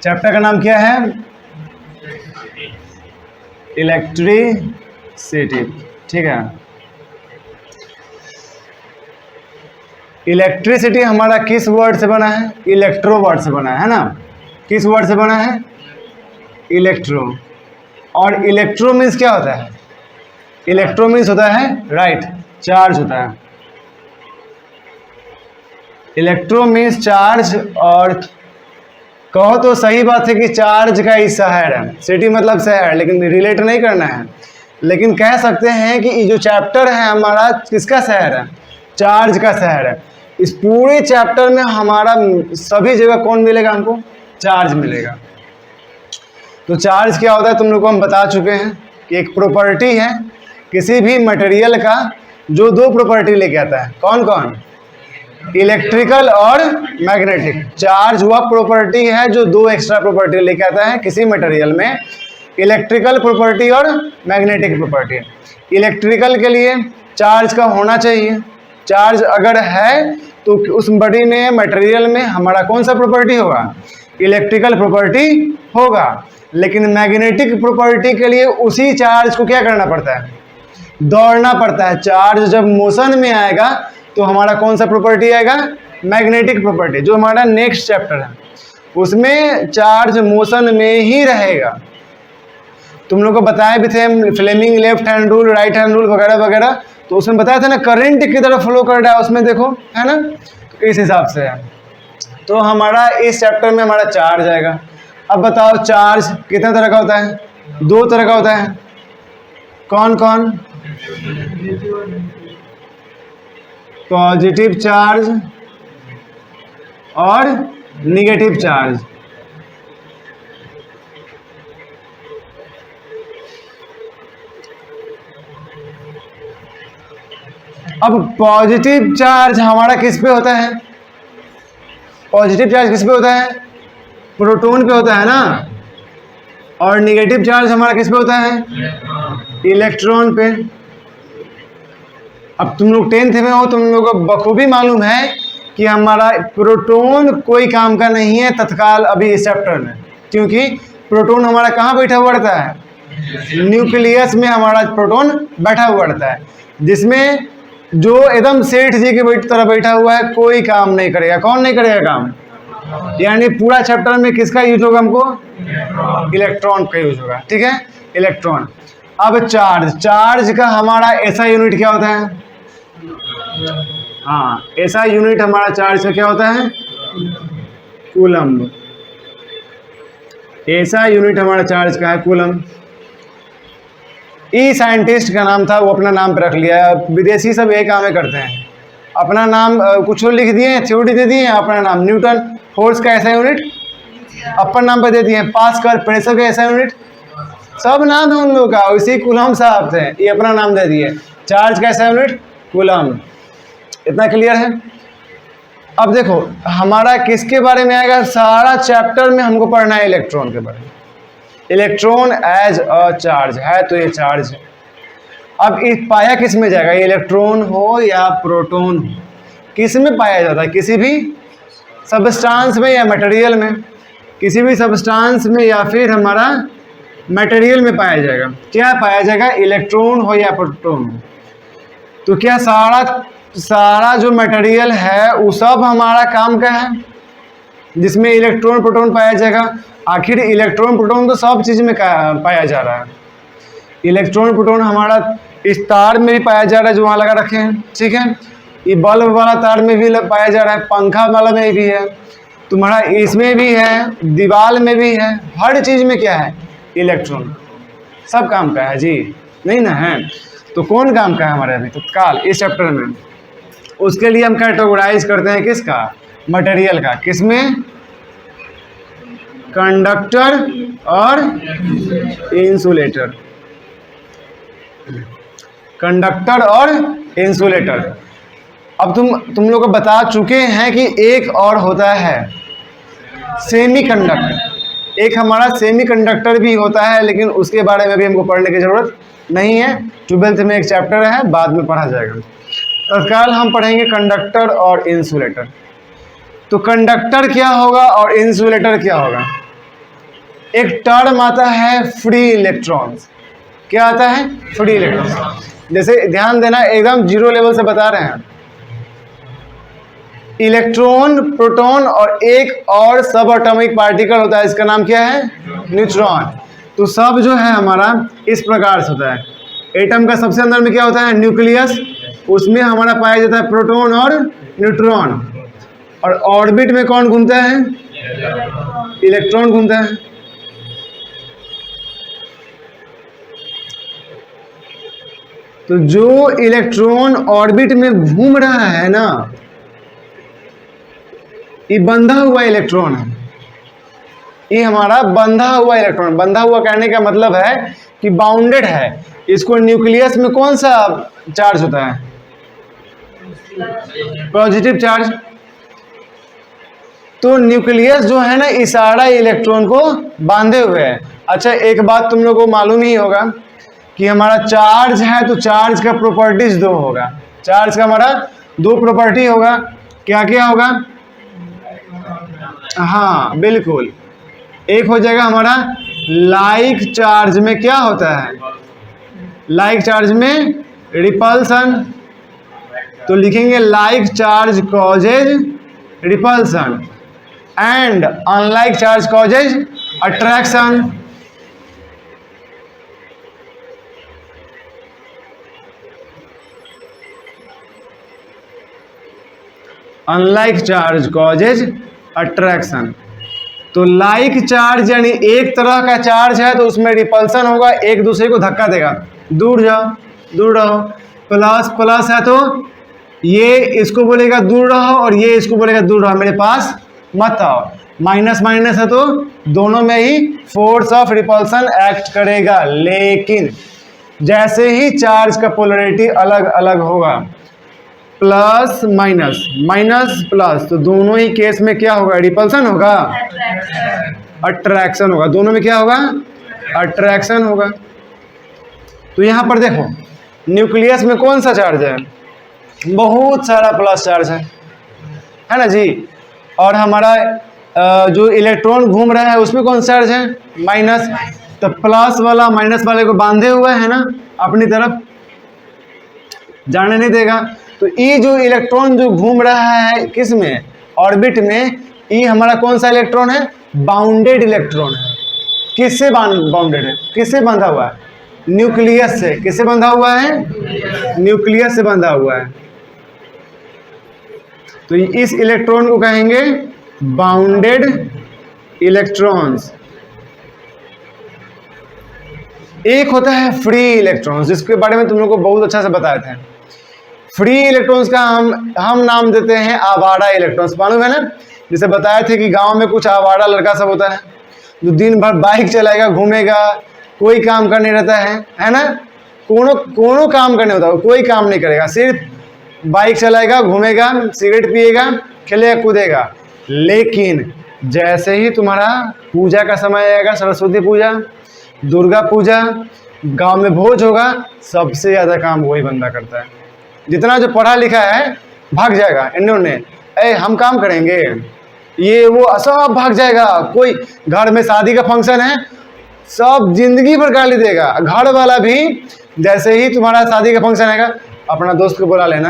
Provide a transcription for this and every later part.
Chapter का नाम क्या है? इलेक्ट्रिसिटी। ठीक है, इलेक्ट्रिसिटी हमारा किस वर्ड से बना है? इलेक्ट्रो वर्ड से बना है ना। किस वर्ड से बना है? इलेक्ट्रो। और इलेक्ट्रो मीन्स क्या होता है? इलेक्ट्रो मीन्स होता है राइट, चार्ज होता है। Electro means charge. और कहो तो सही बात है कि चार्ज का ही शहर है, सिटी मतलब शहर, लेकिन रिलेट नहीं करना है। लेकिन कह सकते हैं कि ये जो चैप्टर है हमारा किसका शहर है? चार्ज का शहर है। इस पूरे चैप्टर में हमारा सभी जगह कौन मिलेगा हमको? चार्ज मिलेगा। तो चार्ज क्या होता है तुम लोग को हम बता चुके हैं कि एक प्रॉपर्टी है किसी भी मटेरियल का जो दो प्रॉपर्टी लेके आता है। कौन कौन? इलेक्ट्रिकल और मैग्नेटिक। चार्ज हुआ प्रॉपर्टी है जो दो एक्स्ट्रा प्रॉपर्टी लेके आता है किसी मटेरियल में, इलेक्ट्रिकल प्रॉपर्टी और मैग्नेटिक प्रॉपर्टी। इलेक्ट्रिकल के लिए चार्ज का होना चाहिए। चार्ज अगर है तो उस बॉडी में मटेरियल में हमारा कौन सा प्रॉपर्टी होगा? इलेक्ट्रिकल प्रॉपर्टी होगा। लेकिन मैग्नेटिक प्रॉपर्टी के लिए उसी चार्ज को क्या करना पड़ता है? दौड़ना पड़ता है। चार्ज जब मोशन में आएगा तो हमारा कौन सा प्रॉपर्टी आएगा? मैग्नेटिक प्रॉपर्टी, जो हमारा नेक्स्ट चैप्टर है उसमें चार्ज मोशन में ही रहेगा। तुम लोग को बताए भी थे Fleming left hand rule, right hand rule वगैरह वगैरह, तो उसमें बताया था ना करंट की तरफ फ्लो कर रहा है उसमें, देखो है ना। तो इस हिसाब से है। तो हमारा इस चैप्टर में हमारा चार्ज आएगा। अब बताओ चार्ज कितने तरह का होता है? दो तरह का होता है। कौन कौन? पॉजिटिव चार्ज और निगेटिव चार्ज। अब पॉजिटिव चार्ज हमारा किस पे होता है? पॉजिटिव चार्ज किस पे होता है? प्रोटॉन पे होता है ना। और निगेटिव चार्ज हमारा किस पे होता है? इलेक्ट्रॉन पे। अब तुम लोग 10th में हो, तुम लोगों को बखूबी मालूम है कि हमारा प्रोटॉन कोई काम का नहीं है तत्काल अभी इस चैप्टर में, क्योंकि प्रोटॉन हमारा कहाँ बैठा हुआ रहता है? न्यूक्लियस में हमारा प्रोटॉन बैठा हुआ रहता है, जिसमें जो एकदम सेठ जी की तरह बैठा हुआ है, कोई काम नहीं करेगा। कौन नहीं करेगा काम? यानी पूरा चैप्टर में किसका यूज होगा हमको? इलेक्ट्रॉन का यूज होगा। ठीक है, इलेक्ट्रॉन। अब चार्ज, चार्ज का हमारा ऐसा यूनिट क्या होता है? हाँ, ऐसा यूनिट हमारा चार्ज का क्या होता है? कूलम्ब। ऐसा यूनिट हमारा चार्ज का है कूलम्ब। ई साइंटिस्ट का नाम था, वो अपना नाम पे रख लिया। विदेशी सब यही काम करते हैं, अपना नाम कुछ लिख दिए, थ्योरी दे दिए, अपना नाम न्यूटन। फोर्स का ऐसा यूनिट अपन नाम पे दे दिए। पास्कल, प्रेशर का ऐसा यूनिट, सब नाम है उन लोगों का। उसी कूलम्ब साहब थे, ये अपना नाम दे दिए। चार्ज का ऐसा यूनिट कूलम्ब। इतना क्लियर है? अब देखो हमारा किसके बारे में आएगा? सारा चैप्टर में हमको पढ़ना है इलेक्ट्रॉन के बारे में। इलेक्ट्रॉन एज अ चार्ज है, तो ये चार्ज है। अब इस पाया किस में जाएगा? इलेक्ट्रॉन हो या प्रोटॉन हो, किस में पाया जाता है? किसी भी सबस्टांस में या मटेरियल में? किसी भी सबस्टांस में या फिर हमारा मटेरियल में पाया जाएगा। क्या पाया जाएगा? इलेक्ट्रॉन हो या प्रोटॉन हो। तो क्या सारा जो मटेरियल है वो सब हमारा काम का है जिसमें इलेक्ट्रॉन प्रोटॉन पाया जाएगा? आखिर इलेक्ट्रॉन प्रोटॉन तो सब चीज़ में पाया जा रहा है। इलेक्ट्रॉन प्रोटॉन हमारा इस तार में भी पाया जा रहा है जो वहाँ लगा रखे हैं। ठीक है, ये बल्ब वाला तार में भी पाया जा रहा है, पंखा वाला में भी है, तुम्हारा इसमें भी है, दीवार में भी है। हर चीज़ में क्या है? इलेक्ट्रॉन। सब काम का है जी, नहीं ना है? तो कौन काम का है हमारे अभी तत्काल इस चैप्टर में? उसके लिए हम कैटेगराइज करते हैं किसका? मटेरियल का। किसमें? कंडक्टर और इंसुलेटर। कंडक्टर और इंसुलेटर। अब तुम लोग को बता चुके हैं कि एक और होता है सेमीकंडक्टर। एक हमारा सेमीकंडक्टर भी होता है, लेकिन उसके बारे में भी हमको पढ़ने की ज़रूरत नहीं है। 12th में एक चैप्टर है, बाद में पढ़ा जाएगा। तत्काल हम पढ़ेंगे कंडक्टर और इंसुलेटर। तो कंडक्टर क्या होगा और इंसुलेटर क्या होगा? एक टर्म आता है फ्री इलेक्ट्रॉन्स। क्या आता है? Free electrons. जैसे ध्यान देना, एकदम जीरो लेवल से बता रहे हैं। इलेक्ट्रॉन, प्रोटॉन और एक और सब एटॉमिक पार्टिकल होता है, इसका नाम क्या है? न्यूट्रॉन। तो सब जो है हमारा इस प्रकार से होता है। एटम का सबसे अंदर में क्या होता है? न्यूक्लियस। उसमें हमारा पाया जाता है प्रोटॉन और न्यूट्रॉन। और ऑर्बिट में कौन घूमता है? इलेक्ट्रॉन घूमता है। तो जो इलेक्ट्रॉन ऑर्बिट में घूम रहा है ना, ये बंधा हुआ इलेक्ट्रॉन है। ये हमारा बंधा हुआ इलेक्ट्रॉन। बंधा हुआ कहने का मतलब है कि बाउंडेड है। इसको न्यूक्लियस में कौन सा चार्ज होता है? Positive charge. तो न्यूक्लियस जो है ना, इस सारा इलेक्ट्रॉन को बांधे हुए है। अच्छा, एक बात तुम लोगों को मालूम ही होगा कि हमारा चार्ज है, तो चार्ज का प्रॉपर्टीज दो होगा। चार्ज का हमारा दो प्रॉपर्टी होगा। क्या क्या होगा? हाँ बिल्कुल। एक हो जाएगा हमारा लाइक चार्ज में क्या होता है? लाइक चार्ज में रिपल्सन। तो लिखेंगे like charge causes repulsion and unlike charge causes attraction. Unlike charge causes attraction. तो लाइक चार्ज यानी एक तरह का चार्ज है, तो उसमें रिपल्सन होगा, एक दूसरे को धक्का देगा, दूर जाओ, दूर रहो। प्लस प्लस है तो ये इसको बोलेगा दूर रहो और ये इसको बोलेगा दूर रहो, मेरे पास मत आओ। माइनस माइनस है तो दोनों में ही फोर्स ऑफ रिपल्सन एक्ट करेगा। लेकिन जैसे ही चार्ज का पोलरिटी अलग अलग होगा, प्लस माइनस माइनस प्लस, तो दोनों ही केस में क्या होगा? रिपल्सन होगा, अट्रैक्शन होगा। दोनों में क्या होगा? अट्रैक्शन होगा। तो यहां पर देखो, न्यूक्लियस में कौन सा चार्ज है? बहुत सारा प्लस चार्ज है ना जी। और हमारा जो इलेक्ट्रॉन घूम रहा है उसमें कौन सा चार्ज है? माइनस। तो प्लस वाला माइनस वाले को बांधे हुए है ना अपनी तरफ, जाने नहीं देगा। तो ये जो इलेक्ट्रॉन जो घूम रहा है किस में? ऑर्बिट में। ये हमारा कौन सा इलेक्ट्रॉन है? बाउंडेड इलेक्ट्रॉन है। किससे बाउंडेड है? किससे बंधा हुआ है? न्यूक्लियस से। किससे बंधा हुआ है? न्यूक्लियस से बंधा हुआ है। तो इस इलेक्ट्रॉन को कहेंगे बाउंडेड इलेक्ट्रॉन्स। एक होता है फ्री इलेक्ट्रॉन्स, जिसके बारे में तुम लोग को बहुत अच्छा से बताए थे। फ्री इलेक्ट्रॉन्स का हम नाम देते हैं आवारा इलेक्ट्रॉन्स। मालूम है ना, जैसे बताए थे कि गांव में कुछ आवारा लड़का सब होता है जो दिन भर बाइक चलाएगा, घूमेगा, कोई काम करने रहता है ना। कोनो काम करने होता है, कोई काम नहीं करेगा, सिर्फ बाइक चलाएगा, घूमेगा, सिगरेट पिएगा, खेलेगा, कूदेगा। लेकिन जैसे ही तुम्हारा पूजा का समय आएगा, सरस्वती पूजा, दुर्गा पूजा, गांव में भोज होगा, सबसे ज़्यादा काम वही बंदा करता है। जितना जो पढ़ा लिखा है भाग जाएगा, इन्होंने हम काम करेंगे, ये वो सब भाग जाएगा। कोई घर में शादी का फंक्शन है, सब जिंदगी भर गाली देगा। घर वाला भी जैसे ही तुम्हारा शादी का फंक्शन आएगा, अपना दोस्त को बुला लेना,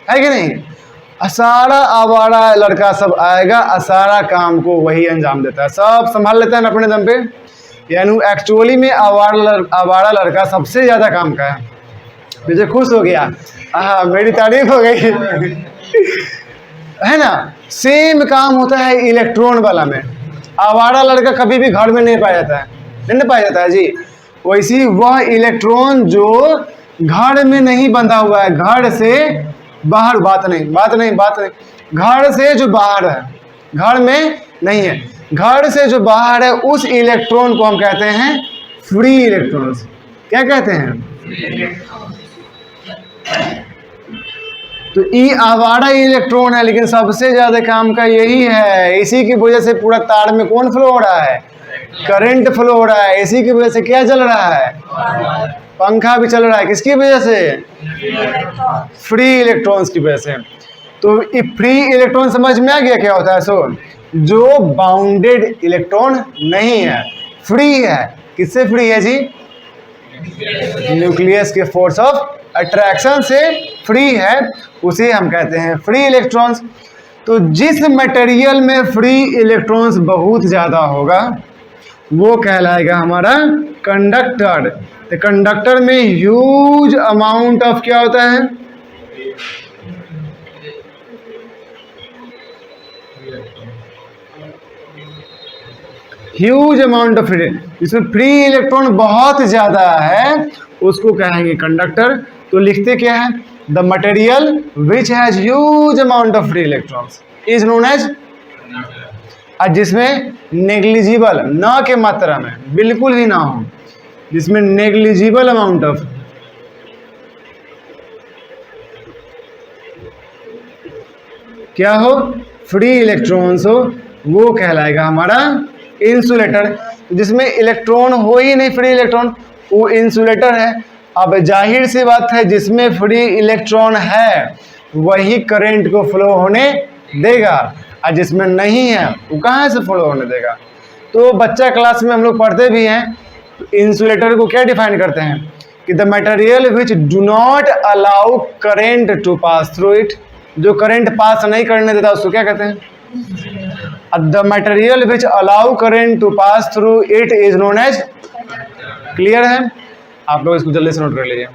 है कि नहीं। सारा आवारा लड़का सब आएगा, सारा काम को वही अंजाम देता है, सब संभाल लेता है अपने दम पे। यानी एक्चुअली में आवारा लड़का सबसे ज़्यादा काम का है। मुझे खुश हो गया, हाँ मेरी तारीफ हो गई है ना। सेम काम होता है इलेक्ट्रॉन वाला में। आवारा लड़का कभी भी घर में नहीं पाया जाता है, नहीं पाया जाता है जी। वैसी वह इलेक्ट्रॉन जो घर में नहीं बंधा हुआ है, घर से बाहर, बात नहीं, घर से जो बाहर है, घर में नहीं है, घर से जो बाहर है, उस इलेक्ट्रॉन को हम कहते हैं फ्री इलेक्ट्रॉन्स। क्या कहते हैं? तो ये आवारा इलेक्ट्रॉन है, लेकिन सबसे ज्यादा काम का यही है। इसी की वजह से पूरा तार में कौन फ्लो हो रहा है? करंट फ्लो हो रहा है। इसी की वजह से क्या चल रहा है? पंखा भी चल रहा है। किसकी वजह से? फ्री इलेक्ट्रॉन्स की वजह से। तो ये फ्री इलेक्ट्रॉन समझ में आ गया क्या होता है? सो जो बाउंडेड इलेक्ट्रॉन नहीं है, फ्री है। किससे फ्री है जी? न्यूक्लियस के फोर्स ऑफ अट्रैक्शन से फ्री है, उसे हम कहते हैं फ्री इलेक्ट्रॉन्स। तो जिस मटेरियल में फ्री इलेक्ट्रॉन्स बहुत ज़्यादा होगा वो कहलाएगा हमारा कंडक्टर। तो कंडक्टर में ह्यूज अमाउंट ऑफ क्या होता है? ह्यूज अमाउंट ऑफ फ्री, जिसमें फ्री इलेक्ट्रॉन बहुत ज़्यादा है उसको कहेंगे कंडक्टर। तो लिखते क्या है? The material which has huge amount of free electrons is known as. और जिसमें नेग्लिजिबल, ना के मात्रा में, बिल्कुल भी ना हो, जिसमें नेग्लिजिबल अमाउंट ऑफ क्या हो? फ्री इलेक्ट्रॉन्स हो, वो कहलाएगा हमारा इंसुलेटर। जिसमें इलेक्ट्रॉन हो ही नहीं फ्री इलेक्ट्रॉन, वो इंसुलेटर है। अब जाहिर सी बात है जिसमें फ्री इलेक्ट्रॉन है वही करंट को फ्लो होने देगा, और जिसमें नहीं है वो कहाँ से फ्लो होने देगा? तो बच्चा क्लास में हम लोग पढ़ते भी हैं, इंसुलेटर को क्या डिफाइन करते हैं कि the material which do not allow current to pass through it. जो करंट पास नहीं करने देता उसको क्या कहते हैं? The material which allow current to pass through it is known as. Clear है? आप लोग इसको जल्दी से नोट कर लीजिए।